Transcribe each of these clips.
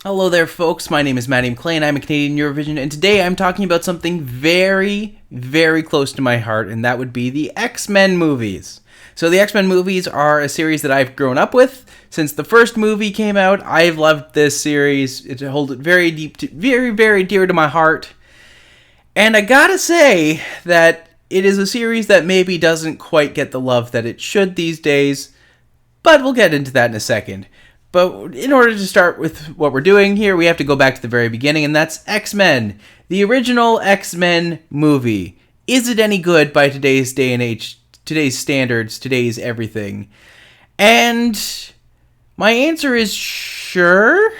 Hello there, folks. My name is Matti McLean. I'm a Canadian Eurovision, and today I'm talking about something very, very close to my heart, and that would be the X-Men movies. So the X-Men movies are a series that I've grown up with. Since the first movie came out, I've loved this series. It holds it very deep, very, very dear to my heart. And I gotta say that it is a series that maybe doesn't quite get the love that it should these days, but we'll get into that in a second. But in order to start with what we're doing here, we have to go back to the very beginning, and that's X-Men. The original X-Men movie. Is it any good by today's day and age, today's standards, today's everything? And my answer is sure.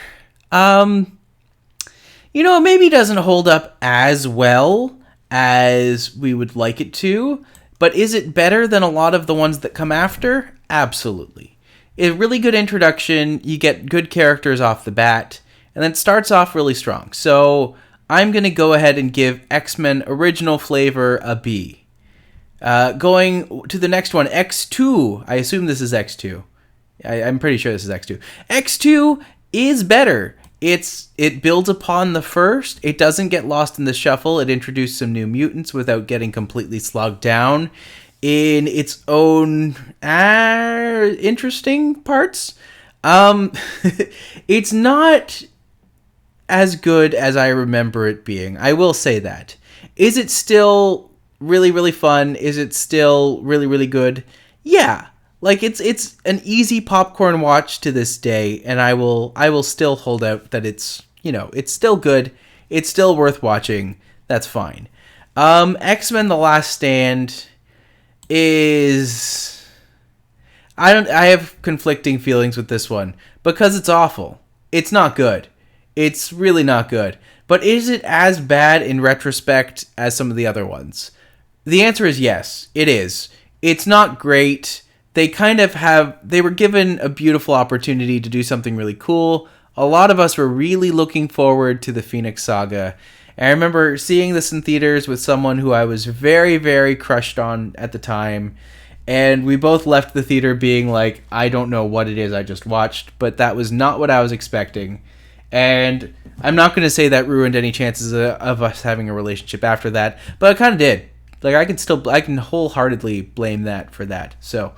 Maybe doesn't hold up as well as we would like it to, but is it better than a lot of the ones that come after? Absolutely. A really good introduction, you get good characters off the bat, and then it starts off really strong. So I'm going to go ahead and give X-Men Original Flavor a B. Going to the next one, X2. I assume this is X2. I'm pretty sure this is X2. X2 is better. It builds upon the first. It doesn't get lost in the shuffle. It introduced some new mutants without getting completely slogged down in its own interesting parts. It's not as good as I remember it being. I will say that. Is it still really, really fun? Is it still really, really good? Yeah. Like it's an easy popcorn watch to this day, and I will still hold out that it's still good. It's still worth watching. That's fine. X-Men: The Last Stand is I have conflicting feelings with this one because it's awful. It's not good. It's really not good. But is it as bad in retrospect as some of the other ones? The answer is yes, it is. It's not great. They were given a beautiful opportunity to do something really cool. A lot of us were really looking forward to the Phoenix Saga. And I remember seeing this in theaters with someone who I was very, very crushed on at the time. And we both left the theater being like, I don't know what it is I just watched, but that was not what I was expecting. And I'm not going to say that ruined any chances of us having a relationship after that, but it kind of did. Like, I can wholeheartedly blame that for that. So,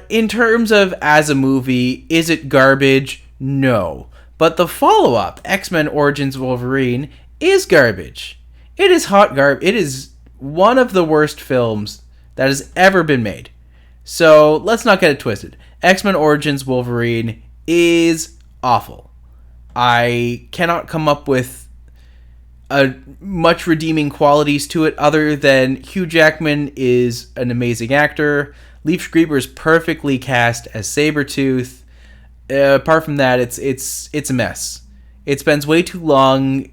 in terms of as a movie, is it garbage? No. But the follow-up, X-Men Origins Wolverine, is garbage. It is hot garbage. It is one of the worst films that has ever been made. So let's not get it twisted. X-Men Origins Wolverine is awful. I cannot come up with much redeeming qualities to it other than Hugh Jackman is an amazing actor. Leif Schreiber is perfectly cast as Sabretooth. Apart from that, it's a mess. It spends way too long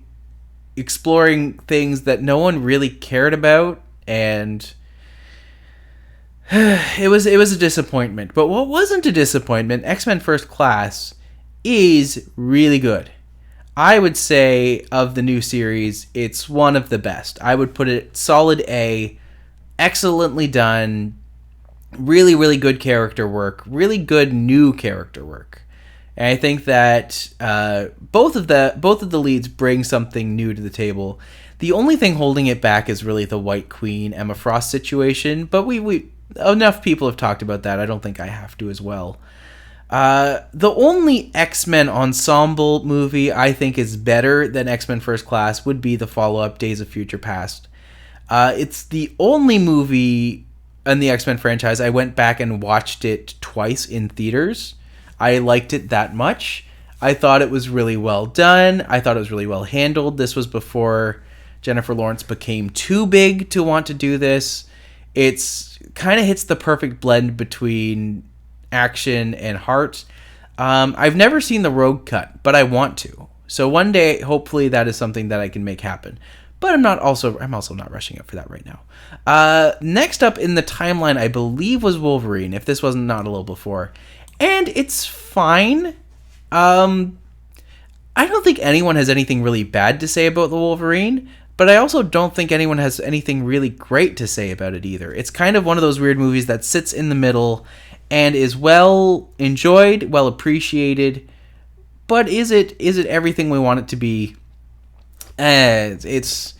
exploring things that no one really cared about, and it was a disappointment. But what wasn't a disappointment, X-Men First Class is really good. I would say of the new series, it's one of the best. I would put it solid A, excellently done, really, really good character work, really good new character work. And I think that both of the leads bring something new to the table. The only thing holding it back is really the White Queen Emma Frost situation, but we enough people have talked about that. I don't think I have to as well. The only X-Men ensemble movie I think is better than X-Men First Class would be the follow-up Days of Future Past. It's the only movie in the X-Men franchise I went back and watched it twice in theaters. I liked it that much. I thought it was really well done. I thought it was really well handled. This was before Jennifer Lawrence became too big to want to do this. It's kind of hits the perfect blend between action and heart. I've never seen the Rogue Cut, but I want to. So one day, hopefully, that is something that I can make happen. But I'm also not rushing up for that right now. Next up in the timeline, I believe, was Wolverine, if this wasn't not a little before. And it's fine. I don't think anyone has anything really bad to say about the Wolverine, but I also don't think anyone has anything really great to say about it either. It's kind of one of those weird movies that sits in the middle and is well enjoyed, well appreciated, but is it everything we want it to be? It's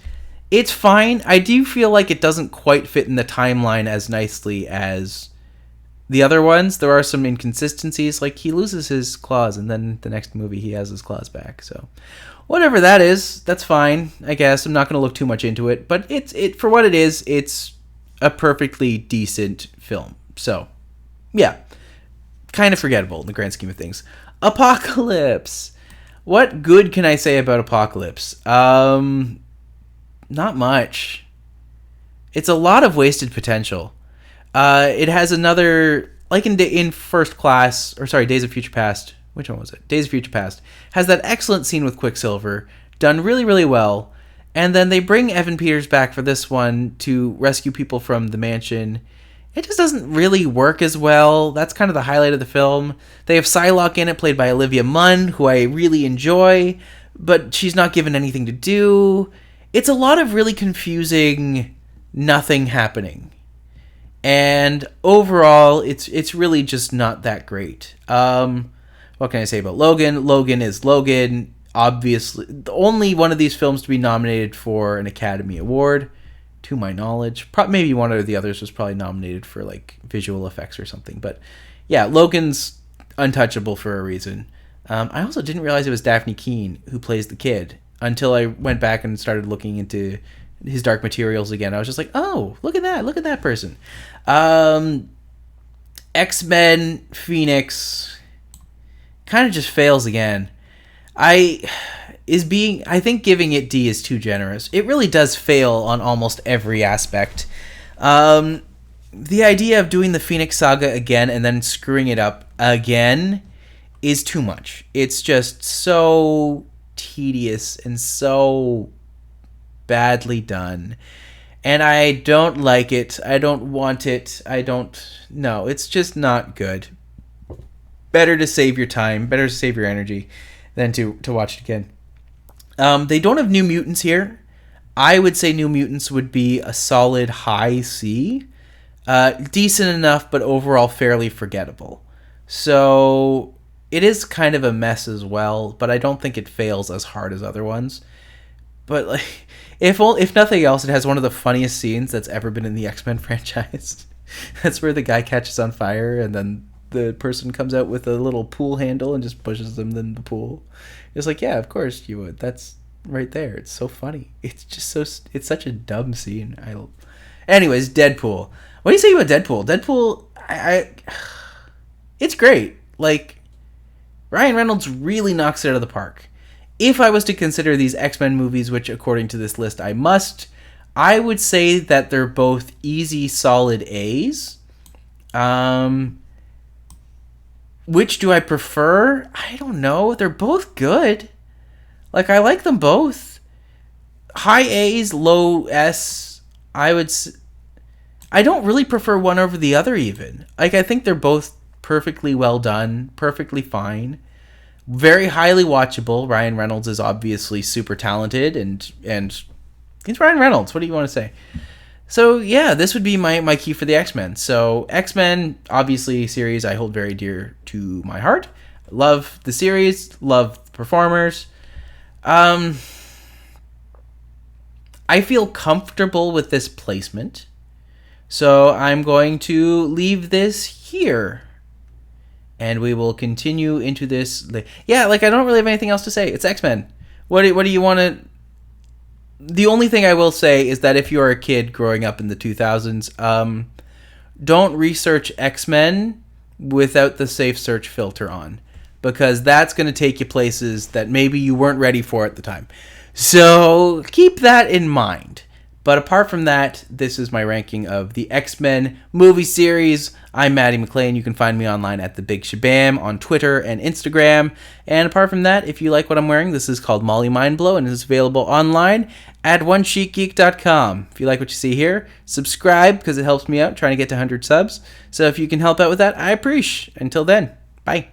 fine. I do feel like it doesn't quite fit in the timeline as nicely as the other ones. There are some inconsistencies, like he loses his claws, and then the next movie he has his claws back. So, whatever that is, that's fine. I guess I'm not going to look too much into it, but it for what it is. It's a perfectly decent film. So, yeah, kind of forgettable in the grand scheme of things. Apocalypse. What good can I say about Apocalypse? Not much. It's a lot of wasted potential. It has another, like in First Class, or sorry, Days of Future Past. Which one was it? Days of Future Past. Has that excellent scene with Quicksilver, done really, really well. And then they bring Evan Peters back for this one to rescue people from the mansion. It just doesn't really work as well. That's kind of the highlight of the film. They have Psylocke in it, played by Olivia Munn, who I really enjoy, but she's not given anything to do. It's a lot of really confusing nothing happening. And overall, it's really just not that great. What can I say about Logan? Logan is Logan. Obviously, the only one of these films to be nominated for an Academy Award, to my knowledge. Maybe one of the others was probably nominated for like visual effects or something. But yeah, Logan's untouchable for a reason. I also didn't realize it was Daphne Keane who plays the kid until I went back and started looking into his Dark Materials again. I was just like, oh, look at that person. X-Men Phoenix kind of just fails again. I think giving it D is too generous. It really does fail on almost every aspect. The idea of doing the Phoenix Saga again and then screwing it up again is too much. It's just so tedious and so badly done. And I don't like it. I don't want it. No, it's just not good. Better to save your time, better to save your energy than to watch it again. They don't have New Mutants here. I would say New Mutants would be a solid high C. Decent enough, but overall fairly forgettable. So it is kind of a mess as well, but I don't think it fails as hard as other ones. But like, if nothing else, it has one of the funniest scenes that's ever been in the X-Men franchise. That's where the guy catches on fire and then the person comes out with a little pool handle and just pushes them in the pool. It's like, yeah, of course you would. That's right there. It's so funny. It's just it's such a dumb scene. Anyways, Deadpool. What do you say about Deadpool? Deadpool, it's great. Like, Ryan Reynolds really knocks it out of the park. If I was to consider these X-Men movies, which according to this list I must, I would say that they're both easy, solid A's. Which do I prefer? I don't know. They're both good. Like, I like them both. High A's, low S. I don't really prefer one over the other even. Like, I think they're both perfectly well done, perfectly fine. Very highly watchable. Ryan Reynolds is obviously super talented, and he's Ryan Reynolds. What do you want to say? So, yeah, this would be my key for the X-Men. So, X-Men, obviously, series I hold very dear to my heart. Love the series. Love the performers. I feel comfortable with this placement. So, I'm going to leave this here. And we will continue into this. Yeah, like, I don't really have anything else to say. It's X-Men. What do you want to... The only thing I will say is that if you're a kid growing up in the 2000s, don't research X-Men without the safe search filter on, because that's going to take you places that maybe you weren't ready for at the time. So keep that in mind. But apart from that, this is my ranking of the X-Men movie series. I'm Matti McLean. You can find me online at The Big Shabam on Twitter and Instagram. And apart from that, if you like what I'm wearing, this is called Molly Mindblow and is available online at onesheetgeek.com. If you like what you see here, subscribe because it helps me out trying to get to 100 subs. So if you can help out with that, I appreciate. Until then, bye.